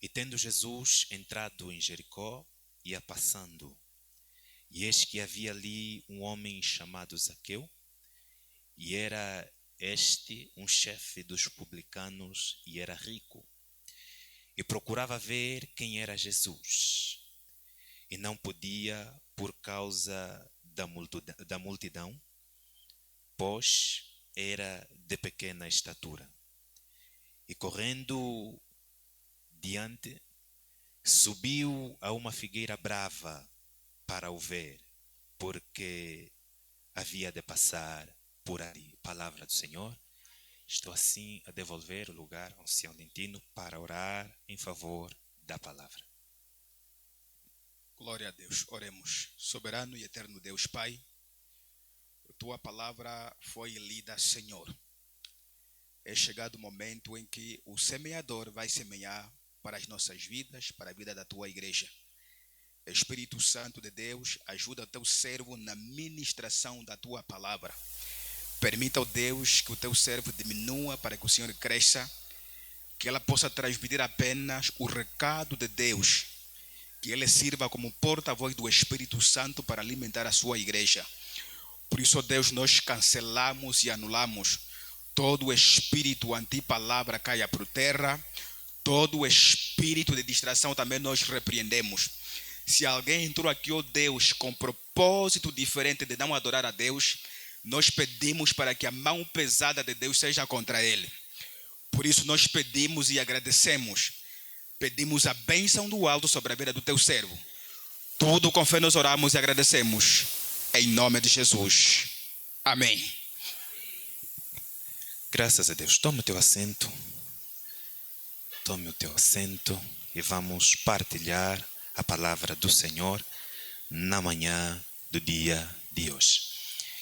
E tendo Jesus entrado em Jericó, ia passando. E eis que havia ali um homem chamado Zaqueu, e era este um chefe dos publicanos e era rico. E procurava ver quem era Jesus. E não podia por causa da multidão, pois era de pequena estatura. E correndo diante, subiu a uma figueira brava para o ver, porque havia de passar por ali. Palavra do Senhor. Estou assim a devolver o lugar ao ancião Dentino para orar em favor da palavra. Glória a Deus. Oremos. Soberano e eterno Deus Pai, Tua palavra foi lida, Senhor. É chegado o momento em que o semeador vai semear para as nossas vidas, para a vida da Tua igreja. Espírito Santo de Deus, ajuda o Teu servo na ministração da Tua palavra. Permita, ó Deus, que o Teu servo diminua para que o Senhor cresça, que ela possa transmitir apenas o recado de Deus, que ele sirva como porta-voz do Espírito Santo para alimentar a sua igreja. Por isso, ó Deus, nós cancelamos e anulamos todo o espírito anti-palavra caia por terra, todo o espírito de distração também nós repreendemos. Se alguém entrou aqui, ó Deus, com propósito diferente de não adorar a Deus, nós pedimos para que a mão pesada de Deus seja contra ele. Por isso nós pedimos e agradecemos. Pedimos a bênção do alto sobre a vida do teu servo. Tudo com fé nós oramos e agradecemos. Em nome de Jesus. Amém. Graças a Deus. Tome o teu assento. Tome o teu assento e vamos partilhar a palavra do Senhor na manhã do dia de hoje.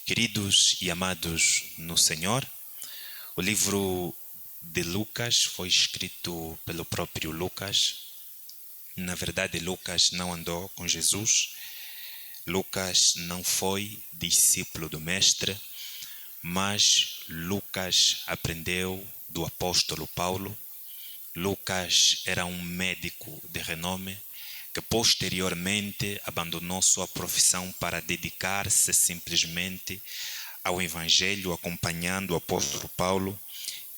Queridos e amados no Senhor, o livro de Lucas foi escrito pelo próprio Lucas. Na verdade, Lucas não andou com Jesus. Lucas não foi discípulo do Mestre, mas Lucas aprendeu do apóstolo Paulo. Lucas era um médico de renome que posteriormente abandonou sua profissão para dedicar-se simplesmente ao Evangelho, acompanhando o apóstolo Paulo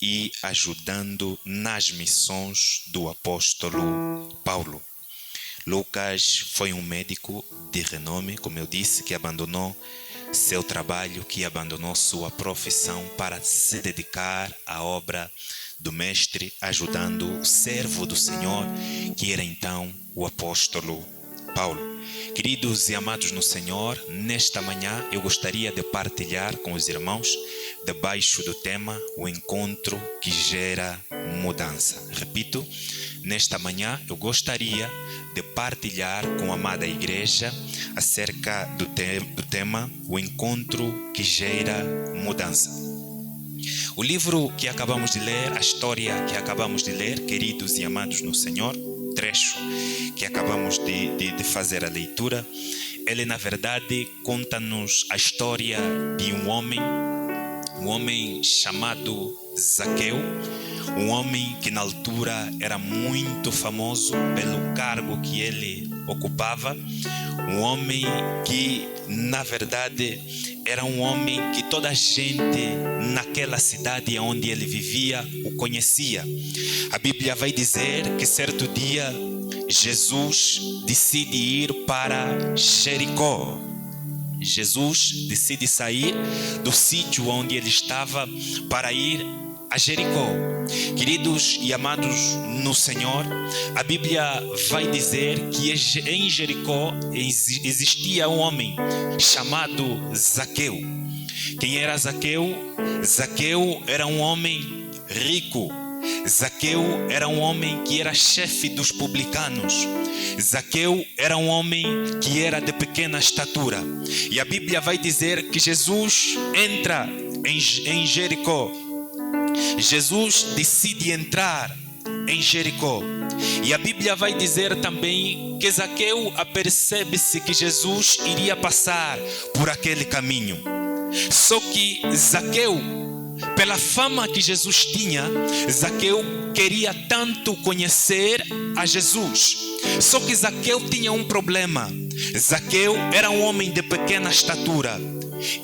e ajudando nas missões do apóstolo Paulo. Lucas foi um médico de renome, como eu disse, que abandonou seu trabalho, que abandonou sua profissão para se dedicar à obra do Mestre, ajudando o servo do Senhor, que era então o apóstolo Paulo. Queridos e amados no Senhor, nesta manhã eu gostaria de partilhar com os irmãos debaixo do tema o encontro que gera mudança. Repito, nesta manhã eu gostaria de partilhar com a amada igreja acerca do tema o encontro que gera mudança. O livro que acabamos de ler, a história que acabamos de ler, queridos e amados no Senhor, trecho que acabamos de fazer a leitura, ele na verdade conta-nos a história de um homem chamado Zaqueu, um homem que na altura era muito famoso pelo cargo que ele ocupava, um homem que na verdade era um homem que toda a gente naquela cidade onde ele vivia o conhecia. A Bíblia vai dizer que certo dia Jesus decide ir para Jericó. Jesus decide sair do sítio onde ele estava para ir a Jericó. Queridos e amados no Senhor, a Bíblia vai dizer que em Jericó existia um homem chamado Zaqueu. Quem era Zaqueu? Zaqueu era um homem rico. Zaqueu era um homem que era chefe dos publicanos. Zaqueu era um homem que era de pequena estatura. E a Bíblia vai dizer que Jesus entra em Jericó. Jesus decide entrar em Jericó. E a Bíblia vai dizer também que Zaqueu apercebe-se que Jesus iria passar por aquele caminho. Só que Zaqueu, pela fama que Jesus tinha, Zaqueu queria tanto conhecer a Jesus. Só que Zaqueu tinha um problema. Zaqueu era um homem de pequena estatura.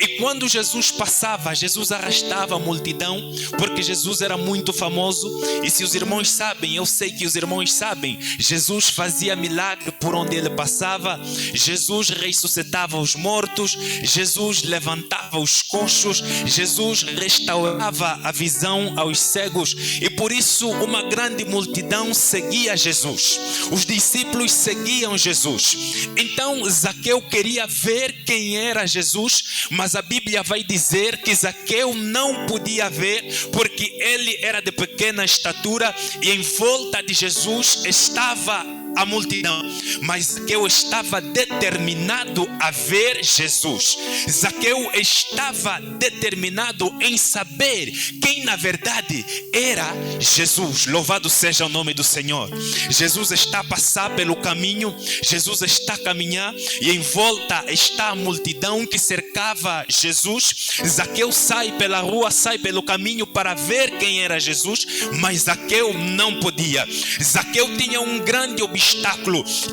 E quando Jesus passava, Jesus arrastava a multidão, porque Jesus era muito famoso. E se os irmãos sabem, eu sei que os irmãos sabem, Jesus fazia milagre por onde ele passava. Jesus ressuscitava os mortos, Jesus levantava os coxos, Jesus restaurava a visão aos cegos. E por isso uma grande multidão seguia Jesus. Os discípulos seguiam Jesus. Então Zaqueu queria ver quem era Jesus, mas a Bíblia vai dizer que Zaqueu não podia ver, porque ele era de pequena estatura e em volta de Jesus estava a multidão. Mas Zaqueu estava determinado a ver Jesus. Zaqueu estava determinado em saber quem na verdade era Jesus. Louvado seja o nome do Senhor. Jesus está a passar pelo caminho, Jesus está a caminhar e em volta está a multidão que cercava Jesus. Zaqueu sai pela rua, sai pelo caminho para ver quem era Jesus, mas Zaqueu não podia. Zaqueu tinha um grande obstáculo,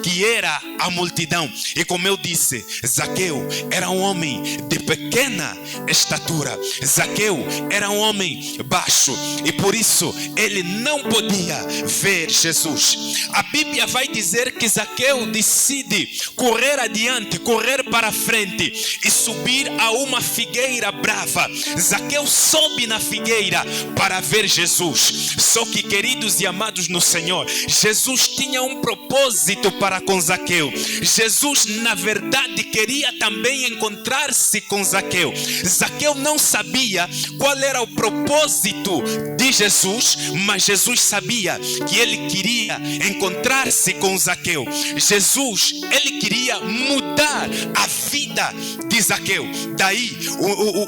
que era a multidão. E como eu disse, Zaqueu era um homem de pequena estatura. Zaqueu era um homem baixo e por isso ele não podia ver Jesus. A Bíblia vai dizer que Zaqueu decide correr adiante, correr para frente e subir a uma figueira brava. Zaqueu sobe na figueira para ver Jesus. Só que, queridos e amados no Senhor, Jesus tinha um propósito para com Zaqueu. Jesus na verdade queria também encontrar-se com Zaqueu. Zaqueu não sabia qual era o propósito de Jesus, mas Jesus sabia que ele queria encontrar-se com Zaqueu. Jesus, ele queria mudar a vida de Zaqueu. Daí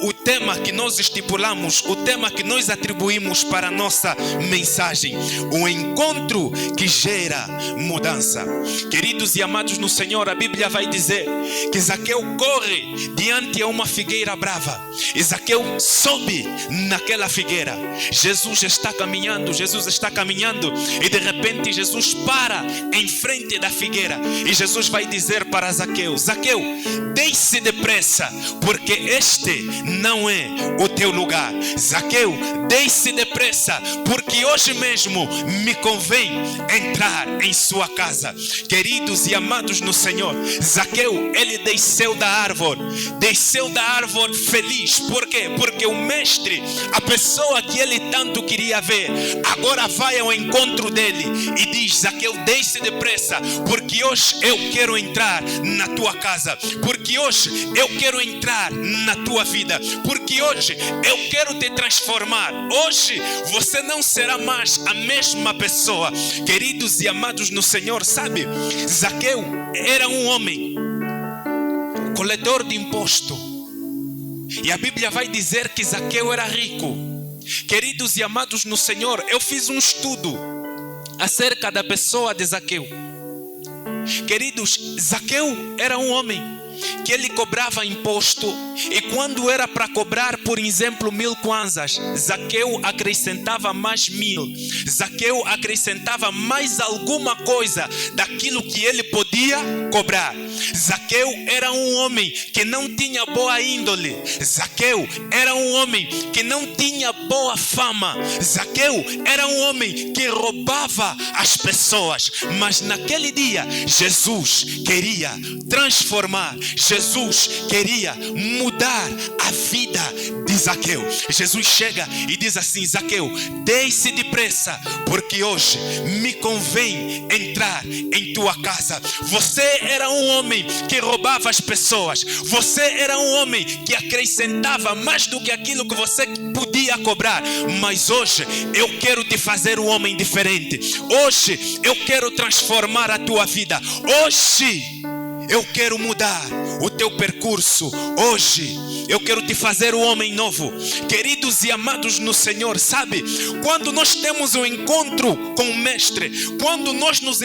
o tema que nós estipulamos, o tema que nós atribuímos para a nossa mensagem: o encontro que gera mudança. Queridos e amados no Senhor, a Bíblia vai dizer que Zaqueu corre diante de uma figueira brava e Zaqueu sobe naquela figueira. Jesus está caminhando e de repente Jesus para em frente da figueira e Jesus vai dizer para Zaqueu: Zaqueu, desce depressa, porque este não é o teu lugar. Zaqueu, desce depressa, porque hoje mesmo me convém entrar em sua casa. Queridos e amados no Senhor, Zaqueu, ele desceu da árvore feliz. Por quê? Porque o mestre, a pessoa que ele tanto queria ver, agora vai ao encontro dele e diz: Zaqueu, desce depressa, porque hoje eu quero entrar na tua casa, porque hoje eu quero entrar na tua vida, porque hoje eu quero te transformar. Hoje você não será mais a mesma pessoa. Queridos e amados no Senhor, sabe, Zaqueu era um homem coletor de imposto e a Bíblia vai dizer que Zaqueu era rico. Queridos e amados no Senhor, eu fiz um estudo acerca da pessoa de Zaqueu. Queridos, Zaqueu era um homem que ele cobrava imposto, e quando era para cobrar, por exemplo, 1000 kwanzas, Zaqueu acrescentava mais 1000. Zaqueu acrescentava mais alguma coisa daquilo que ele podia cobrar. Zaqueu era um homem que não tinha boa índole. Zaqueu era um homem que não tinha boa fama. Zaqueu era um homem que roubava as pessoas. Mas naquele dia, Jesus queria transformar. Jesus queria mudar a vida de Zaqueu. Jesus chega e diz assim: Zaqueu, desce depressa, porque hoje me convém entrar em tua casa. Você era um homem que roubava as pessoas. Você era um homem que acrescentava mais do que aquilo que você podia cobrar. Mas hoje eu quero te fazer um homem diferente. Hoje eu quero transformar a tua vida. Hoje eu quero mudar o teu percurso. Hoje eu quero te fazer um homem novo. Queridos e amados no Senhor, sabe, quando nós temos um encontro com o Mestre, quando nós nos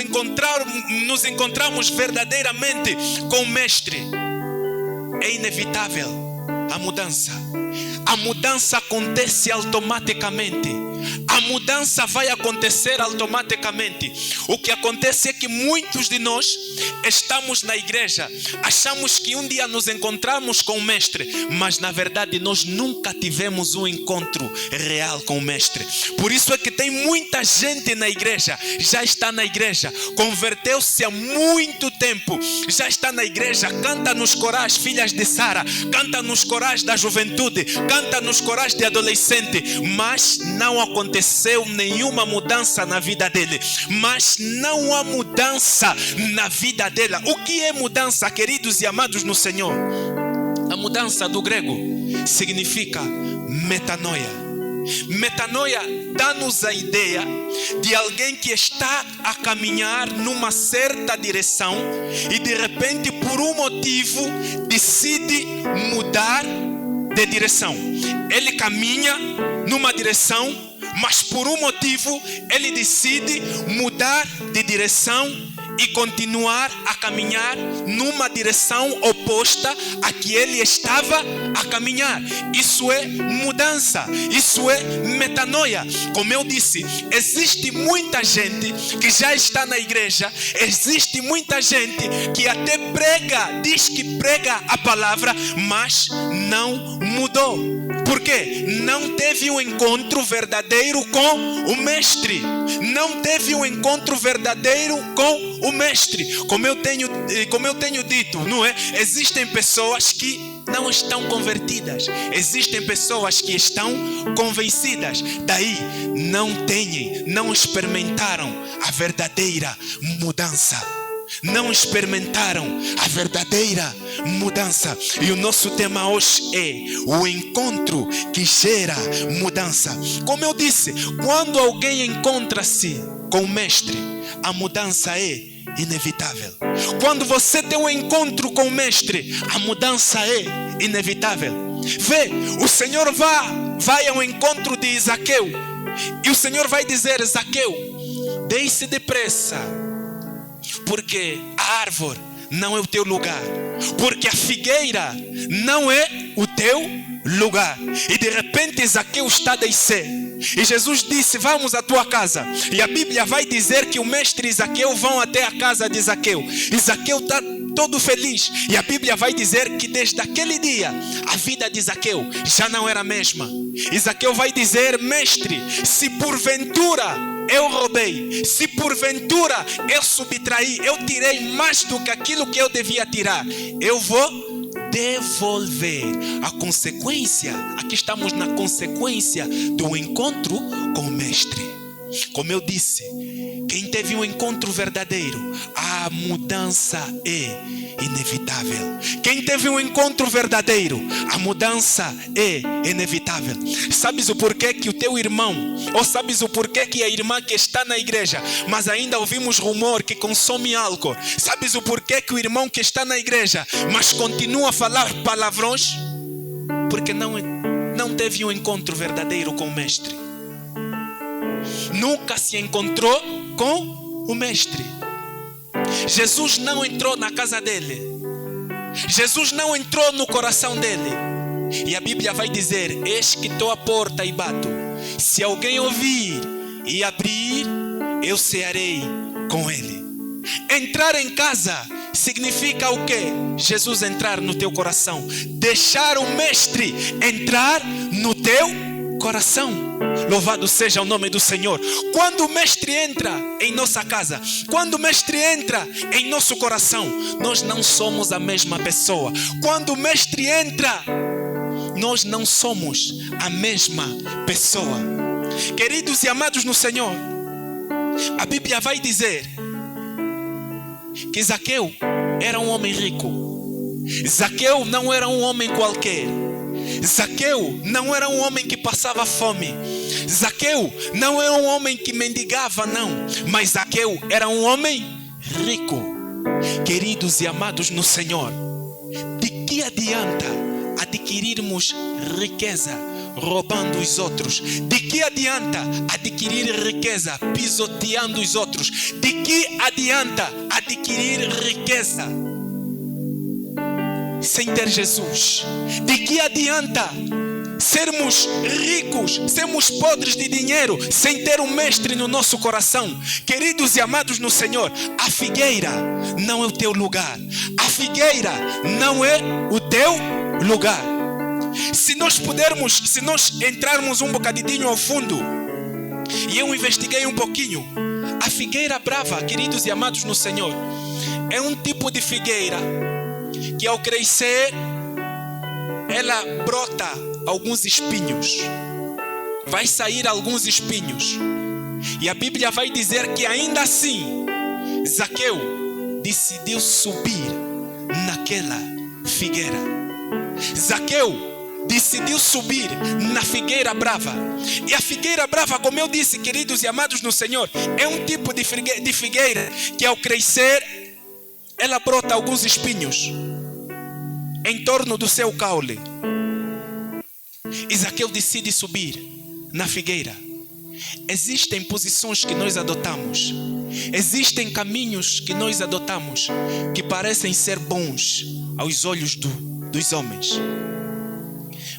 encontramos verdadeiramente com o Mestre, é inevitável a mudança. A mudança acontece automaticamente. A a mudança vai acontecer automaticamente. O que acontece é que muitos de nós estamos na igreja, achamos que um dia nos encontramos com o mestre, mas na verdade nós nunca tivemos um encontro real com o mestre. Por isso é que tem muita gente na igreja, já está na igreja, converteu-se há muito tempo, já está na igreja, canta nos corais Filhas de Sara, canta nos corais da juventude, canta nos corais de adolescente, mas não aconteceu nenhuma mudança na vida dele. Mas não há mudança na vida dela. O que é mudança, queridos e amados no Senhor? A mudança do grego significa metanoia. Metanoia dá-nos a ideia de alguém que está a caminhar numa certa direção e de repente, por um motivo, decide mudar de direção. Ele caminha numa direção, mas por um motivo ele decide mudar de direção e continuar a caminhar numa direção oposta a que ele estava a caminhar. Isso é mudança, isso é metanoia. Como eu disse, existe muita gente que já está na igreja, existe muita gente que até prega, diz que prega a palavra, mas não mudou. Por quê? Não teve um encontro verdadeiro com o mestre. Não teve um encontro verdadeiro com o mestre. Como eu tenho dito, não é? Existem pessoas que não estão convertidas. Existem pessoas que estão convencidas. Daí não experimentaram a verdadeira mudança. Não experimentaram a verdadeira mudança. E o nosso tema hoje é o encontro que gera mudança. Como eu disse, quando alguém encontra-se com o mestre, a mudança é inevitável. Quando você tem um encontro com o mestre, a mudança é inevitável. Vê, o Senhor vai ao encontro de Zaqueu, e o Senhor vai dizer: Zaqueu, desce depressa, porque a árvore não é o teu lugar, porque a figueira não é o teu lugar. E de repente Zaqueu está a descer, e Jesus disse: vamos à tua casa. E a Bíblia vai dizer que o mestre e Zaqueu vão até a casa de Zaqueu, e Zaqueu está todo feliz. E a Bíblia vai dizer que desde aquele dia a vida de Zaqueu já não era a mesma. E Zaqueu vai dizer: mestre, se porventura eu roubei, se porventura eu subtraí, eu tirei mais do que aquilo que eu devia tirar, eu vou devolver. A consequência, aqui estamos na consequência do encontro com o mestre. Como eu disse, quem teve um encontro verdadeiro, a mudança é inevitável. Quem teve um encontro verdadeiro, a mudança é inevitável. Sabes o porquê que o teu irmão, ou sabes o porquê que a irmã que está na igreja, mas ainda ouvimos rumor que consome álcool? Sabes o porquê que o irmão que está na igreja, mas continua a falar palavrões? Porque não teve um encontro verdadeiro com o mestre. Nunca se encontrou com o mestre. Jesus não entrou na casa dele. Jesus não entrou no coração dele. E a Bíblia vai dizer: eis que estou à porta e bato. Se alguém ouvir e abrir, eu cearei com ele. Entrar em casa significa o quê? Jesus entrar no teu coração. Deixar o mestre entrar no teu coração. Louvado seja o nome do Senhor. Quando o mestre entra em nossa casa, quando o mestre entra em nosso coração, nós não somos a mesma pessoa. Quando o mestre entra, nós não somos a mesma pessoa. Queridos e amados no Senhor, a Bíblia vai dizer que Zaqueu era um homem rico. Zaqueu não era um homem qualquer. Zaqueu não era um homem que passava fome. Zaqueu não era um homem que mendigava, não. Mas Zaqueu era um homem rico. Queridos e amados no Senhor, de que adianta adquirirmos riqueza roubando os outros? De que adianta adquirir riqueza pisoteando os outros? De que adianta adquirir riqueza sem ter Jesus? De que adianta sermos ricos, sermos podres de dinheiro, sem ter um mestre no nosso coração. Queridos e amados no Senhor, a figueira não é o teu lugar. A figueira não é o teu lugar. Se nós entrarmos um bocadinho ao fundo, e eu investiguei um pouquinho, a figueira brava, queridos e amados no Senhor, é um tipo de figueira que ao crescer, ela brota alguns espinhos. Vai sair alguns espinhos. E a Bíblia vai dizer que ainda assim, Zaqueu decidiu subir naquela figueira. Zaqueu decidiu subir na figueira brava. E a figueira brava, como eu disse, queridos e amados no Senhor, é um tipo de figueira que ao crescer, ela brota alguns espinhos em torno do seu caule. E Zaqueu decide subir na figueira. Existem posições que nós adotamos, existem caminhos que nós adotamos que parecem ser bons aos olhos dos homens,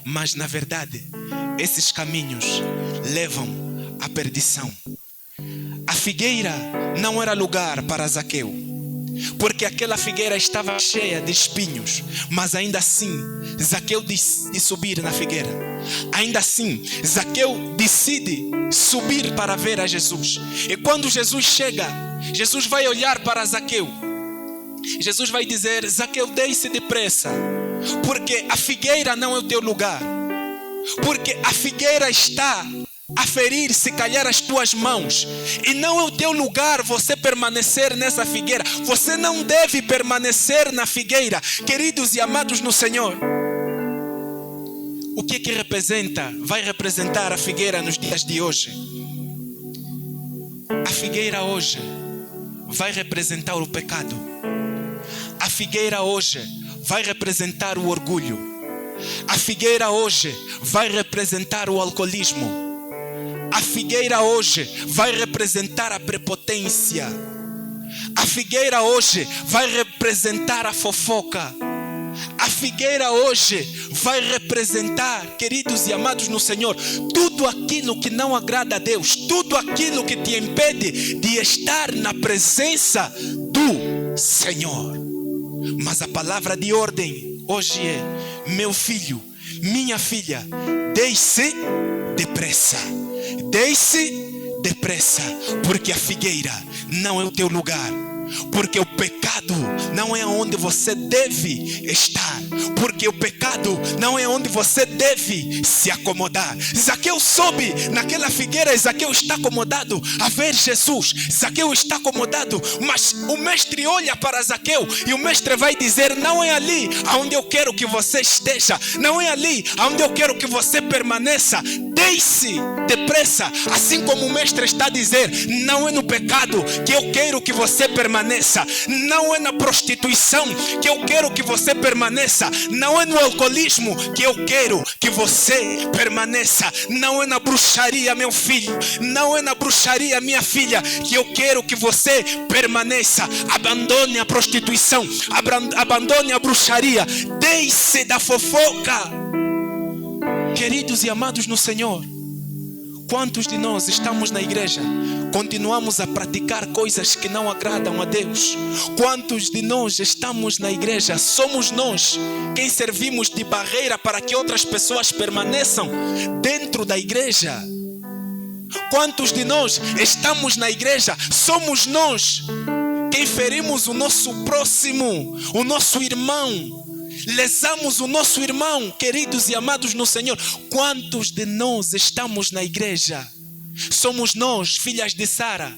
mas na verdade esses caminhos levam à perdição. A figueira não era lugar para Zaqueu, porque aquela figueira estava cheia de espinhos, mas ainda assim Zaqueu decide subir na figueira. Ainda assim Zaqueu decide subir para ver a Jesus. E quando Jesus chega, Jesus vai olhar para Zaqueu. Jesus vai dizer: Zaqueu, desce depressa, porque a figueira não é o teu lugar, porque a figueira está a ferir se calhar as tuas mãos, e não é o teu lugar você permanecer nessa figueira. Você não deve permanecer na figueira. Queridos e amados no Senhor, o que vai representar a figueira nos dias de hoje? A figueira hoje vai representar o pecado. A figueira hoje vai representar o orgulho. A figueira hoje vai representar o alcoolismo. A figueira hoje vai representar a prepotência. A figueira hoje vai representar a fofoca. A figueira hoje vai representar, queridos e amados no Senhor, tudo aquilo que não agrada a Deus, tudo aquilo que te impede de estar na presença do Senhor. Mas a palavra de ordem hoje é: meu filho, minha filha, desce depressa. Desce depressa, porque a figueira não é o teu lugar, porque o pecado não é onde você deve estar, porque o pecado não é onde você deve se acomodar. Zaqueu sobe naquela figueira, Zaqueu está acomodado a ver Jesus. Zaqueu está acomodado, mas o mestre olha para Zaqueu e o mestre vai dizer: não é ali aonde eu quero que você esteja, não é ali aonde eu quero que você permaneça. Desce depressa, assim como o mestre está a dizer: não é no pecado que eu quero que você permaneça, não é na prostituição que eu quero que você permaneça, não é no alcoolismo que eu quero que você permaneça, não é na bruxaria, meu filho, não é na bruxaria, minha filha, que eu quero que você permaneça. Abandone a prostituição, abandone a bruxaria, desce da fofoca. Queridos e amados no Senhor, quantos de nós estamos na igreja, continuamos a praticar coisas que não agradam a Deus? Quantos de nós estamos na igreja, somos nós quem servimos de barreira para que outras pessoas permaneçam dentro da igreja? Quantos de nós estamos na igreja, somos nós quem ferimos o nosso próximo, o nosso irmão, lesamos o nosso irmão? Queridos e amados no Senhor, quantos de nós estamos na igreja? Somos nós, filhas de Sara,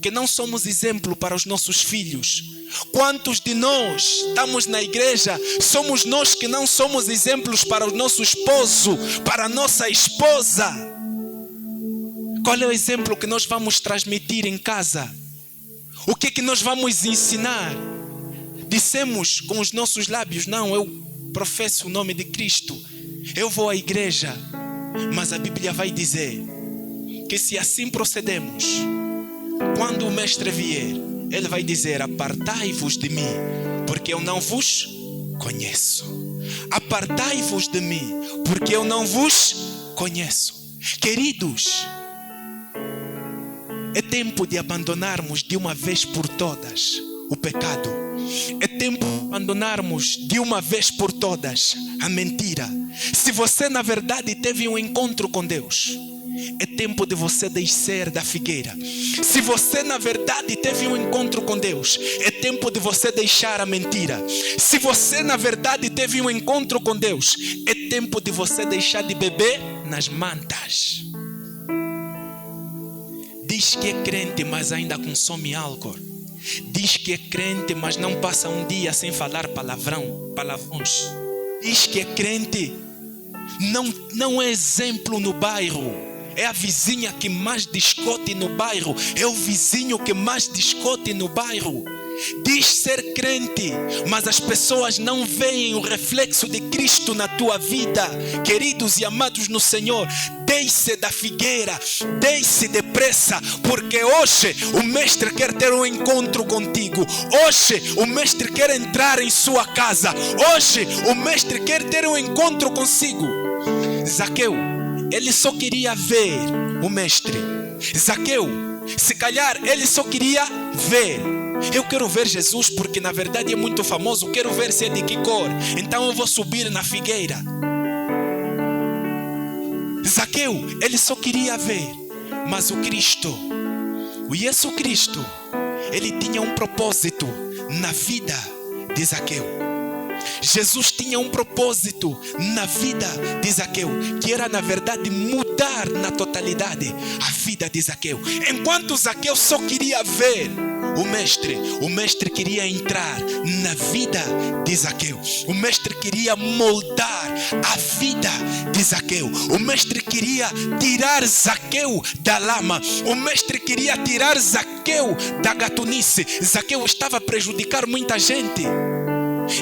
que não somos exemplo para os nossos filhos. Quantos de nós estamos na igreja, somos nós que não somos exemplos para o nosso esposo, para a nossa esposa? Qual é o exemplo que nós vamos transmitir em casa? O que é que nós vamos ensinar? Dissemos com os nossos lábios: não, eu professo o nome de Cristo, eu vou à igreja. Mas a Bíblia vai dizer que se assim procedemos, quando o mestre vier, ele vai dizer: apartai-vos de mim, porque eu não vos conheço. Apartai-vos de mim, porque eu não vos conheço. Queridos, é tempo de abandonarmos de uma vez por todas o pecado. É tempo de abandonarmos de uma vez por todas a mentira. Se você na verdade teve um encontro com Deus, é tempo de você descer da figueira. Se você na verdade teve um encontro com Deus, é tempo de você deixar a mentira. Se você na verdade teve um encontro com Deus, é tempo de você deixar de beber nas mantas. Diz que é crente, mas ainda consome álcool. Diz que é crente, mas não passa um dia sem falar palavrões. Diz que é crente, não é exemplo no bairro. É a vizinha que mais discute no bairro. É o vizinho que mais discute no bairro. Diz ser crente, mas as pessoas não veem o reflexo de Cristo na tua vida. Queridos e amados no Senhor, desce da figueira, desce depressa, porque hoje o Mestre quer ter um encontro contigo. Hoje o Mestre quer entrar em sua casa. Hoje o Mestre quer ter um encontro consigo. Zaqueu, ele só queria ver o Mestre. Zaqueu, se calhar ele só queria ver. Eu quero ver Jesus porque na verdade é muito famoso. Quero ver se é de que cor. Então eu vou subir na figueira. Zaqueu, ele só queria ver. Mas o Cristo, o Jesus Cristo, ele tinha um propósito na vida de Zaqueu. Jesus tinha um propósito na vida de Zaqueu, que era na verdade mudar na totalidade a vida de Zaqueu. Enquanto Zaqueu só queria ver o Mestre queria entrar na vida de Zaqueu. O Mestre queria moldar a vida de Zaqueu. O Mestre queria tirar Zaqueu da lama. O Mestre queria tirar Zaqueu da gatunice. Zaqueu estava a prejudicar muita gente.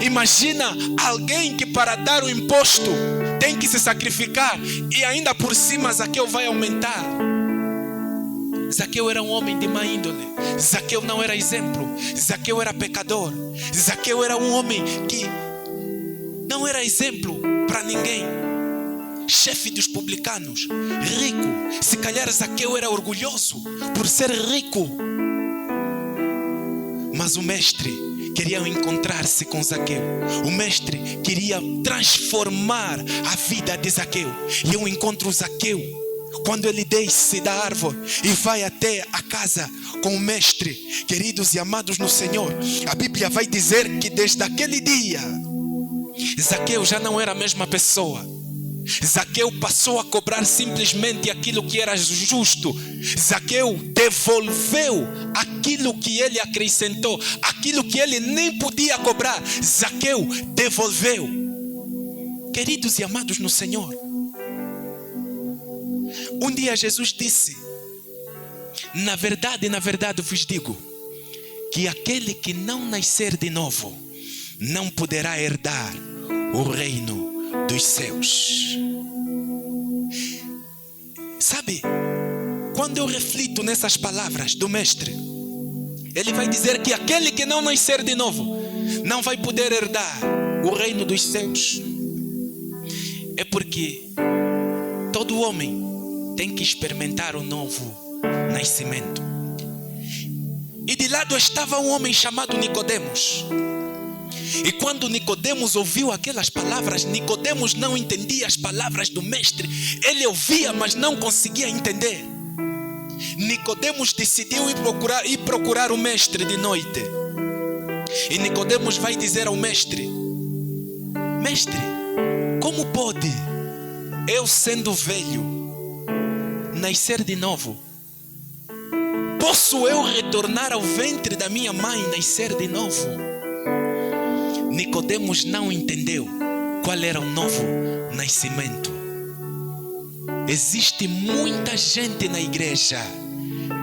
Imagina alguém que para dar o imposto tem que se sacrificar e ainda por cima Zaqueu vai aumentar. Zaqueu era um homem de má índole. Zaqueu não era exemplo. Zaqueu era pecador. Zaqueu era um homem que não era exemplo para ninguém. Chefe dos publicanos, rico. Se calhar Zaqueu era orgulhoso por ser rico. Mas o Mestre queria encontrar-se com Zaqueu. O Mestre queria transformar a vida de Zaqueu. E eu encontro Zaqueu quando ele desce da árvore e vai até a casa com o Mestre. Queridos e amados no Senhor, a Bíblia vai dizer que desde aquele dia Zaqueu já não era a mesma pessoa. Zaqueu passou a cobrar simplesmente aquilo que era justo. Zaqueu devolveu aquilo que ele acrescentou, aquilo que ele nem podia cobrar. Zaqueu devolveu. Queridos e amados no Senhor, um dia Jesus disse: na verdade vos digo, que aquele que não nascer de novo não poderá herdar o reino dos céus. Sabe, quando eu reflito nessas palavras do Mestre, ele vai dizer que aquele que não nascer de novo não vai poder herdar o reino dos céus. É porque todo homem tem que experimentar o novo nascimento. E de lado estava um homem chamado Nicodemos. E quando Nicodemos ouviu aquelas palavras, Nicodemos não entendia as palavras do Mestre. Ele ouvia, mas não conseguia entender. Nicodemos decidiu ir procurar o Mestre de noite. E Nicodemos vai dizer ao Mestre: Mestre, como pode eu, sendo velho, nascer de novo? Posso eu retornar ao ventre da minha mãe e nascer de novo? Nicodemos não entendeu qual era o novo nascimento. Existe muita gente na igreja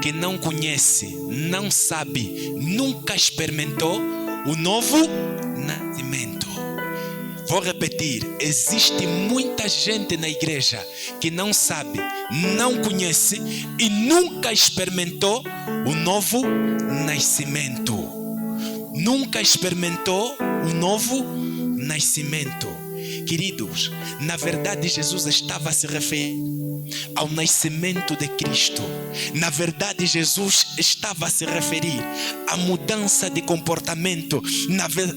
que não conhece, não sabe, nunca experimentou o novo nascimento. Vou repetir, existe muita gente na igreja que não sabe, não conhece e nunca experimentou o novo nascimento. Nunca experimentou o novo nascimento. Queridos, na verdade Jesus estava a se referir ao nascimento de Cristo. Na verdade Jesus estava a se referir à mudança de comportamento.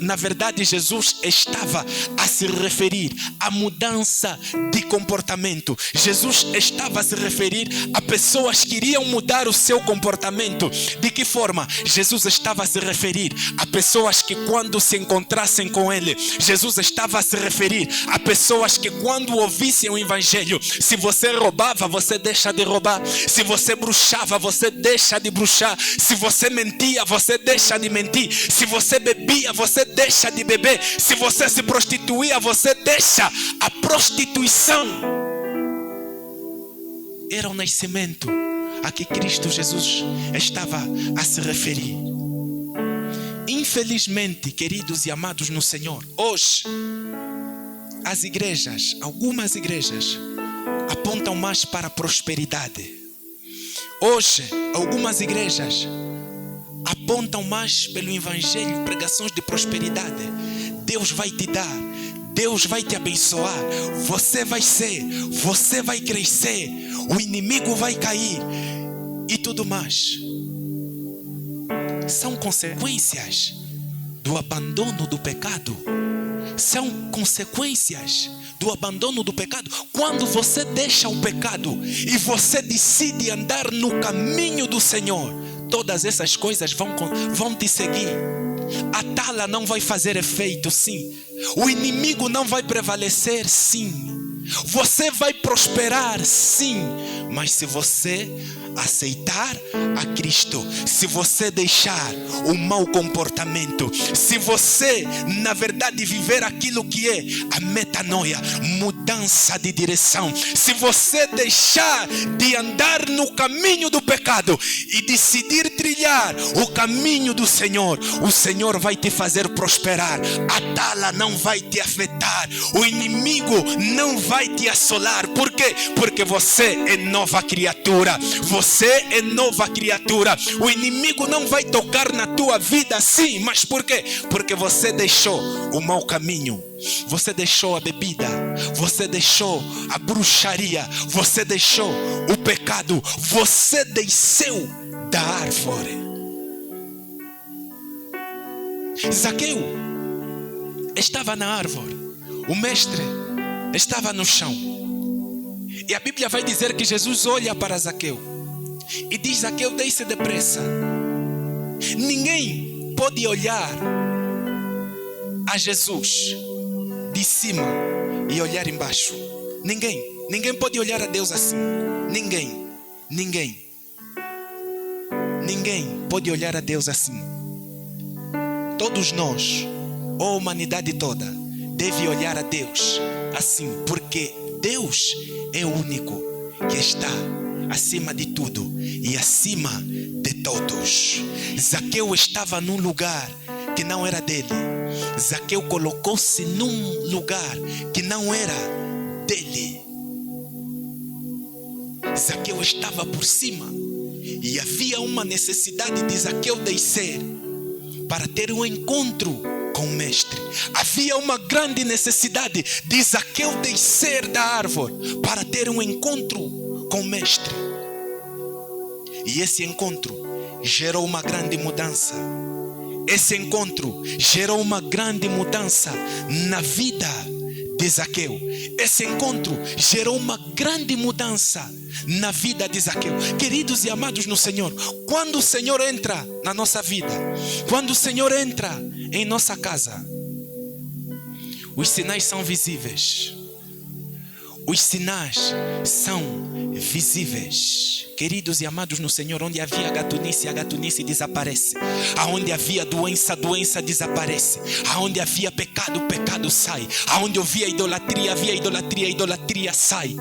Na verdade Jesus estava a se referir à mudança de comportamento. Jesus estava a se referir a pessoas que iriam mudar o seu comportamento. De que forma? Jesus estava a se referir a pessoas que quando se encontrassem com Ele, Jesus estava a se referir a pessoas que quando ouvissem o Evangelho, se você roubava, você deixa de roubar. Se você bruxava, você deixa de bruxar. Se você mentia, você deixa de mentir. Se você bebia, você deixa de beber. Se você se prostituía, você deixa a prostituição. Era o nascimento a que Cristo Jesus estava a se referir. Infelizmente, queridos e amados no Senhor, hoje as igrejas, algumas igrejas, apontam mais para a prosperidade. Hoje, algumas igrejas apontam mais pelo Evangelho, pregações de prosperidade. Deus vai te dar, Deus vai te abençoar, você vai ser, você vai crescer, o inimigo vai cair e tudo mais. São consequências do abandono do pecado. São consequências do abandono do pecado. Quando você deixa o pecado e você decide andar no caminho do Senhor, todas essas coisas vão te seguir. A tala não vai fazer efeito, sim. O inimigo não vai prevalecer, sim. Você vai prosperar, sim. Mas se você aceitar a Cristo, se você deixar o mau comportamento, se você na verdade viver aquilo que é a metanoia, mudança de direção, se você deixar de andar no caminho do pecado e decidir trilhar o caminho do Senhor, o Senhor vai te fazer prosperar. A tala não vai te afetar, o inimigo não vai te assolar. Por quê? Porque você é nova criatura. Você é nova criatura. O inimigo não vai tocar na tua vida assim. Mas por quê? Porque você deixou o mau caminho. Você deixou a bebida. Você deixou a bruxaria. Você deixou o pecado. Você desceu da árvore. Zaqueu estava na árvore. O mestre estava no chão. E a Bíblia vai dizer que Jesus olha para Zaqueu e diz: Zaqueu, desce depressa. Ninguém pode olhar a Jesus de cima e olhar embaixo. Ninguém pode olhar a Deus assim. Ninguém pode olhar a Deus assim. Todos nós, a humanidade toda, deve olhar a Deus assim, porque Deus é o único que está acima de tudo e acima de todos. Zaqueu estava num lugar que não era dele. Zaqueu colocou-se num lugar que não era dele. Zaqueu estava por cima e havia uma necessidade de Zaqueu descer para ter um encontro com o mestre. Havia uma grande necessidade de Zaqueu descer da árvore para ter um encontro com o mestre. E esse encontro gerou uma grande mudança. Esse encontro gerou uma grande mudança na vida de Zaqueu. Esse encontro gerou uma grande mudança na vida de Zaqueu. Queridos e amados no Senhor, quando o Senhor entra na nossa vida, quando o Senhor entra em nossa casa, os sinais são visíveis. Os sinais são visíveis. Queridos e amados no Senhor, onde havia gatunice, a gatunice desaparece. Aonde havia doença, a doença desaparece. Aonde havia pecado, o pecado sai. Aonde havia idolatria, a idolatria sai.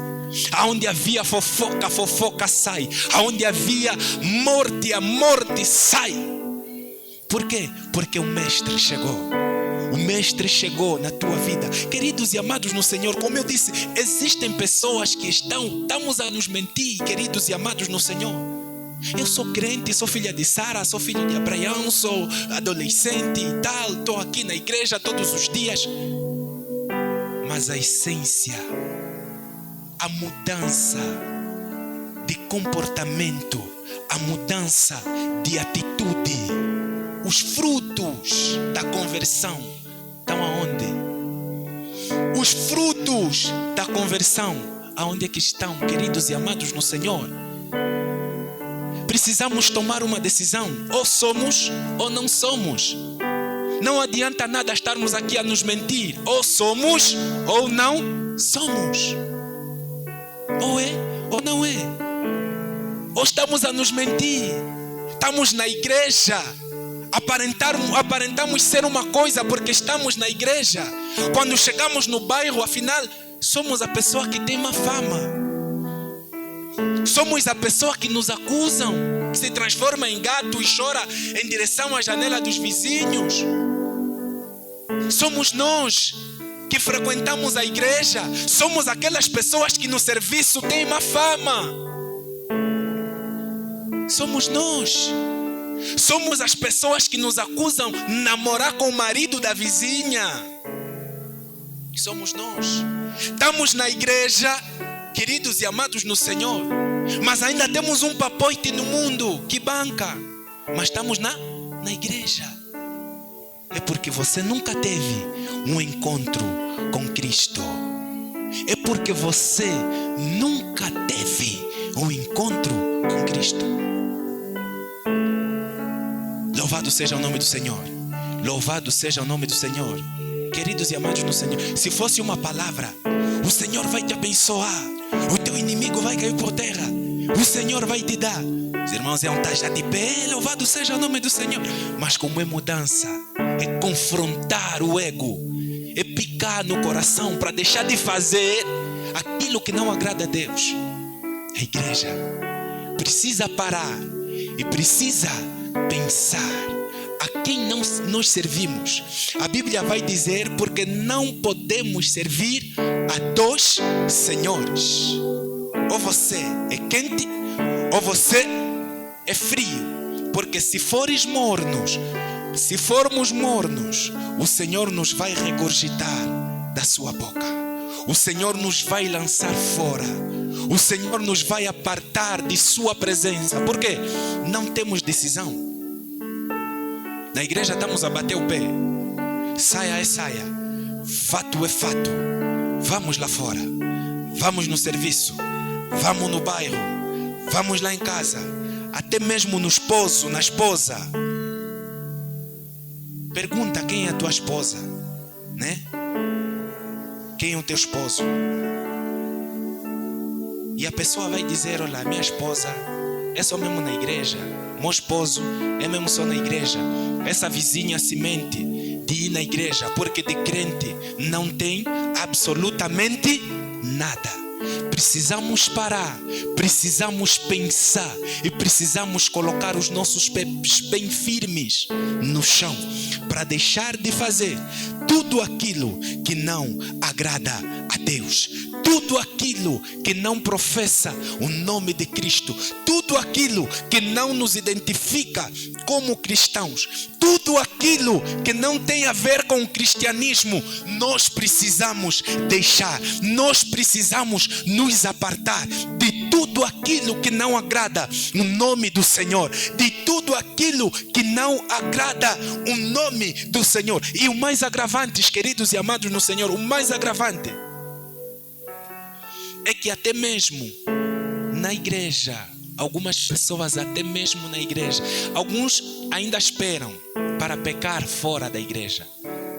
Aonde havia fofoca, a fofoca sai. Aonde havia morte, a morte sai. Por quê? Porque o Mestre chegou. O Mestre chegou na tua vida. Queridos e amados no Senhor, como eu disse, existem pessoas que estamos a nos mentir, queridos e amados no Senhor. Eu sou crente, sou filha de Sara, sou filho de Abraão, sou adolescente e tal, estou aqui na igreja todos os dias. mas a essência, a mudança de comportamento, a mudança de atitude, os frutos da conversão estão aonde? Os frutos da conversão, aonde é que estão, queridos e amados no Senhor? Precisamos tomar uma decisão, ou somos ou não somos. Não adianta nada estarmos aqui a nos mentir, ou somos ou não somos. Ou é ou não é. Ou estamos a nos mentir, estamos na igreja, aparentamos ser uma coisa porque estamos na igreja. Quando chegamos no bairro, afinal, somos a pessoa que tem má fama. Somos a pessoa que nos acusam, que se transforma em gato e chora em direção à janela dos vizinhos. Somos nós que frequentamos a igreja, somos aquelas pessoas que no serviço têm má fama. Somos nós. Somos as pessoas que nos acusam de namorar com o marido da vizinha. Somos nós. Estamos na igreja, queridos e amados no Senhor, mas ainda temos um papoite no mundo que banca. Mas estamos na igreja. É porque você nunca teve um encontro com Cristo. É porque você nunca teve um encontro com Cristo. Louvado seja o nome do Senhor. Louvado seja o nome do Senhor. Queridos e amados no Senhor, se fosse uma palavra, o Senhor vai te abençoar, o teu inimigo vai cair por terra, o Senhor vai te dar. Os irmãos iam estar de pé, louvado seja o nome do Senhor. Mas como é mudança, é confrontar o ego, é picar no coração para deixar de fazer aquilo que não agrada a Deus. A igreja precisa parar e precisa pensar a quem nós servimos. A Bíblia vai dizer, porque não podemos servir a dois senhores. Ou você é quente, ou você é frio. Porque se formos mornos, o Senhor nos vai regurgitar da sua boca. O Senhor nos vai lançar fora. O Senhor nos vai apartar de sua presença. Por quê? Não temos decisão. Na igreja estamos a bater o pé. Saia é saia, fato é fato. Vamos lá fora, vamos no serviço, vamos no bairro, vamos lá em casa, até mesmo no esposo, na esposa. Pergunta quem é a tua esposa, né? Quem é o teu esposo? E a pessoa vai dizer, olha, minha esposa é só mesmo na igreja. Meu esposo é mesmo só na igreja. Essa vizinha se mente de ir na igreja, porque de crente não tem absolutamente nada. Precisamos parar, precisamos pensar e precisamos colocar os nossos pés bem firmes no chão para deixar de fazer tudo aquilo que não agrada a Deus, tudo aquilo que não professa o nome de Cristo, tudo aquilo que não nos identifica como cristãos, tudo aquilo que não tem a ver com o cristianismo, nós precisamos deixar, nós precisamos nos apartar de tudo aquilo que não agrada o nome do Senhor, de tudo aquilo que não agrada o nome do Senhor. E o mais agravante, queridos e amados no Senhor, o mais agravante é que até mesmo na igreja, algumas pessoas até mesmo na igreja, alguns ainda esperam para pecar fora da igreja.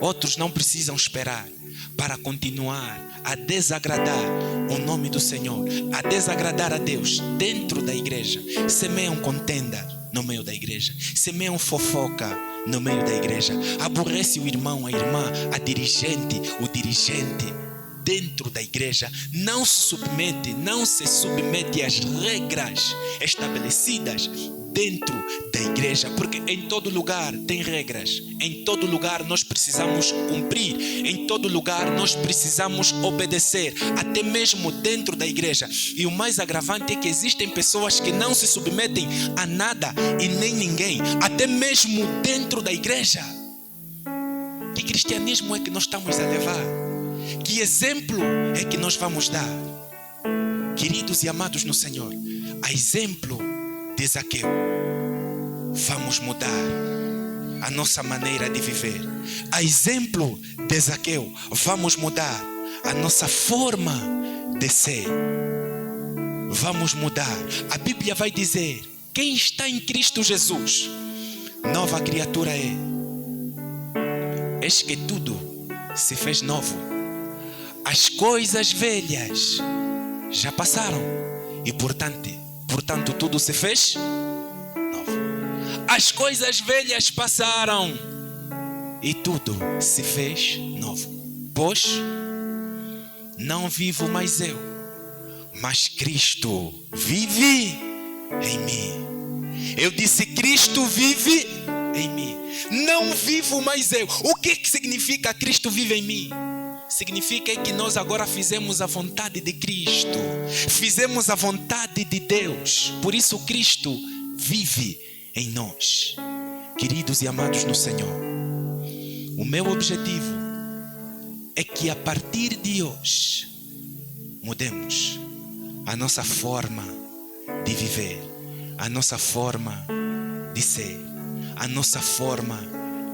Outros não precisam esperar para continuar a desagradar o nome do Senhor, a desagradar a Deus dentro da igreja. Semeiam contenda no meio da igreja, semeiam fofoca no meio da igreja, aborrece o irmão, a irmã, a dirigente, o dirigente dentro da igreja, não se submete às regras estabelecidas dentro da igreja, porque em todo lugar tem regras, em todo lugar nós precisamos cumprir, em todo lugar nós precisamos obedecer, até mesmo dentro da igreja. E o mais agravante é que existem pessoas que não se submetem a nada e nem ninguém, até mesmo dentro da igreja. Que cristianismo é que nós estamos a levar? Que exemplo é que nós vamos dar? Queridos e amados no Senhor, a exemplo de Zaqueu, vamos mudar a nossa maneira de viver. A exemplo de Zaqueu, vamos mudar a nossa forma de ser. Vamos mudar. A Bíblia vai dizer: quem está em Cristo Jesus, nova criatura é. Eis que tudo se fez novo. As coisas velhas já passaram e portanto tudo se fez novo. As coisas velhas passaram e tudo se fez novo. Pois não vivo mais eu, mas Cristo vive em mim. Eu disse: Cristo vive em mim. Não vivo mais eu. O que significa Cristo vive em mim? Significa que nós agora fizemos a vontade de Cristo, fizemos a vontade de Deus. Por isso Cristo vive em nós. Queridos e amados no Senhor, o meu objetivo é que a partir de hoje mudemos a nossa forma de viver, a nossa forma de ser, a nossa forma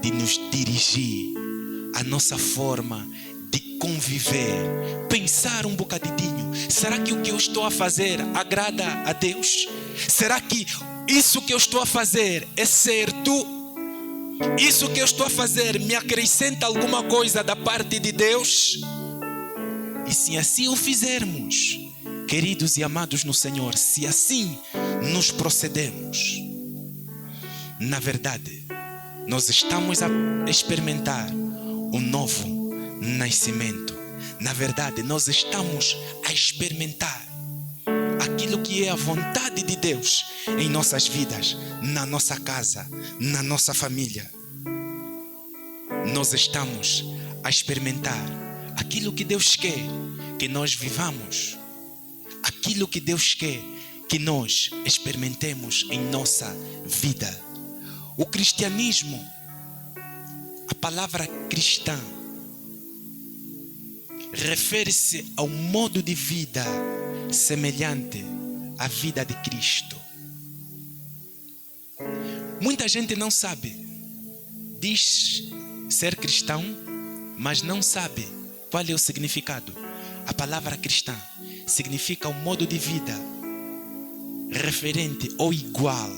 de nos dirigir, a nossa forma de conviver, pensar um bocadinho. Será que o que eu estou a fazer agrada a Deus? Será que isso que eu estou a fazer é certo? Isso que eu estou a fazer me acrescenta alguma coisa da parte de Deus? E se assim o fizermos, queridos e amados no Senhor, se assim nos procedemos, na verdade, nós estamos a experimentar um novo nascimento. Na verdade, nós estamos a experimentar aquilo que é a vontade de Deus em nossas vidas, na nossa casa, na nossa família. Nós estamos a experimentar aquilo que Deus quer que nós vivamos, aquilo que Deus quer que nós experimentemos em nossa vida. O cristianismo, a palavra cristã, refere-se ao modo de vida semelhante à vida de Cristo. Muita gente não sabe, diz ser cristão, mas não sabe qual é o significado. A palavra cristã significa um modo de vida referente ou igual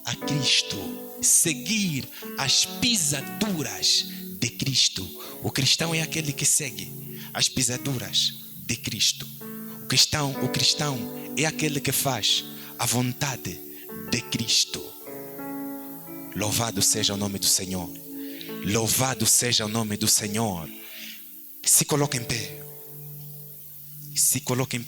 a Cristo, seguir as pisaduras de Cristo. O cristão é aquele que segue as pisaduras de Cristo. O cristão é aquele que faz a vontade de Cristo. Louvado seja o nome do Senhor. Louvado seja o nome do Senhor. Se coloque em pé. Se coloque em pé.